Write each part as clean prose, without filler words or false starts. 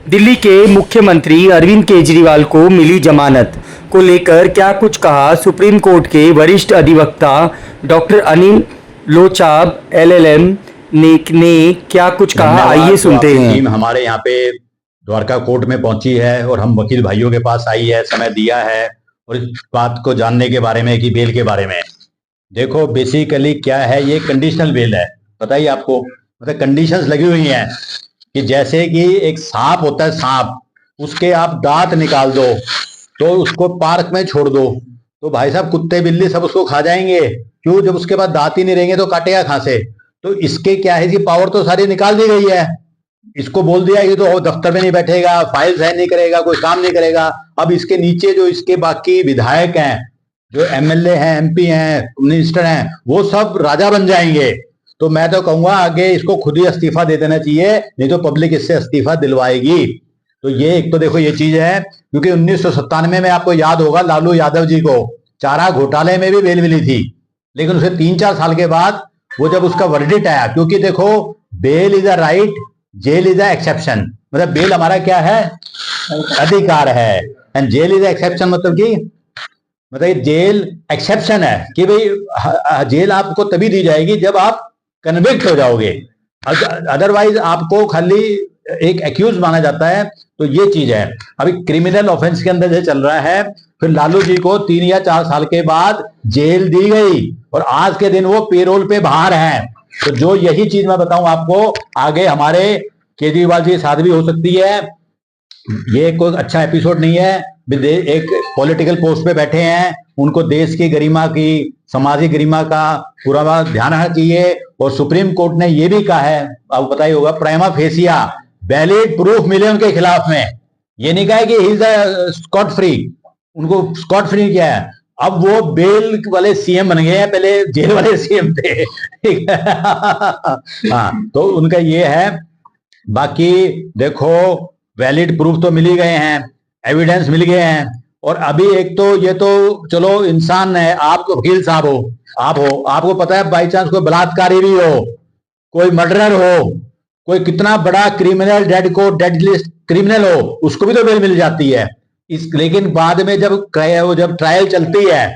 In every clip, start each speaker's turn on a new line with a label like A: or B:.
A: दिल्ली के मुख्यमंत्री अरविंद केजरीवाल को मिली जमानत को लेकर क्या कुछ कहा सुप्रीम कोर्ट के वरिष्ठ अधिवक्ता डॉक्टर अनिल लोचाब एलएलएम ने क्या कुछ कहा, आइए सुनते हैं।
B: टीम हमारे यहाँ पे द्वारका कोर्ट में पहुंची है और हम वकील भाइयों के पास आई है, समय दिया है और इस बात को जानने के बारे में कि बेल के बारे में। देखो बेसिकली क्या है, ये कंडीशनल बेल है। बताइए आपको, मतलब कंडीशंस लगी हुई हैं कि जैसे कि एक सांप होता है, सांप उसके आप दांत निकाल दो तो उसको पार्क में छोड़ दो तो भाई साहब कुत्ते बिल्ली सब उसको खा जाएंगे। क्यों? जब उसके पास दांत ही नहीं रहेंगे तो काटेगा कहां से? तो इसके क्या है, इसकी पावर तो सारी निकाल दी गई है। इसको बोल दिया कि तो दफ्तर में नहीं बैठेगा, फाइल साइन नहीं करेगा, कोई काम नहीं करेगा। अब इसके नीचे जो इसके बाकी विधायक हैं, जो एमएलए हैं, एमपी हैं, मिनिस्टर हैं, वो सब राजा बन जाएंगे। तो मैं तो कहूंगा आगे इसको खुद ही इस्तीफा दे देना चाहिए, नहीं तो पब्लिक इससे इस्तीफा दिलवाएगी। तो ये एक तो देखो ये चीज है, क्योंकि 1997 में आपको याद होगा लालू यादव जी को चारा घोटाले में भी बेल मिली थी, लेकिन उसे 3-4 साल के बाद वो जब उसका वर्डिक्ट आया, क्योंकि देखो bail is a right, jail is a exception. मतलब बेल हमारा क्या है? अधिकार है, एंड जेल इज एक्सेप्शन। मतलब जेल एक्सेप्शन है कि भाई जेल आपको तभी दी जाएगी जब आप कन्विक्ट हो जाओगे, अदरवाइज आपको खाली एक एक्यूज माना जाता है। तो ये चीज है। अभी क्रिमिनल ऑफेंस के अंदर जो चल रहा है, फिर लालू जी को 3 या 4 साल के बाद जेल दी गई और आज के दिन वो पेरोल पे बाहर हैं। तो जो यही चीज मैं बताऊं आपको, आगे हमारे केजरीवाल जी साथ भी हो सकती है। ये कोई अच्छा एपिसोड नहीं है। एक पॉलिटिकल पोस्ट पे बैठे हैं, उनको देश की गरिमा की, सामाजिक गरिमा का पूरा ध्यान रखना चाहिए। और सुप्रीम कोर्ट ने ये भी कहा है, आपको पता ही होगा, प्राइमा फेसिया वैलिड प्रूफ मिले उनके खिलाफ में। ये नहीं कहा है कि ही इज स्कॉट फ्री, उनको स्कॉट फ्री किया है। अब वो बेल वाले सीएम बन गए हैं, पहले जेल वाले सीएम थे। ठीक है। हाँ, तो उनका ये है। बाकी देखो वैलिड प्रूफ तो मिल ही गए हैं, एविडेंस मिल गए हैं। और अभी एक तो ये तो चलो इंसान है, आप वकील साहब हो, आप हो, आपको पता है बाई चांस कोई बलात्कारी भी हो, कोई मर्डरर हो, कोई कितना बड़ा क्रिमिनल डेड लिस्ट क्रिमिनल हो, उसको भी तो बेल मिल जाती है। लेकिन बाद में जब ट्रायल चलती है,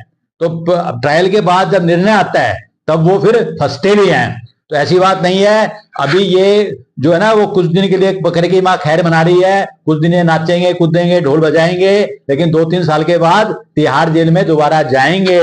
B: तो ट्रायल के बाद जब निर्णय आता है तब वो फिर फंसते भी हैं। तो ऐसी बात नहीं है। अभी ये जो है ना, वो कुछ दिन के लिए बकरे की माँ खैर मना रही है, कुछ दिन ये नाचेंगे कूदेंगे ढोल बजाएंगे, लेकिन 2-3 साल के बाद तिहाड़ जेल में दोबारा जाएंगे।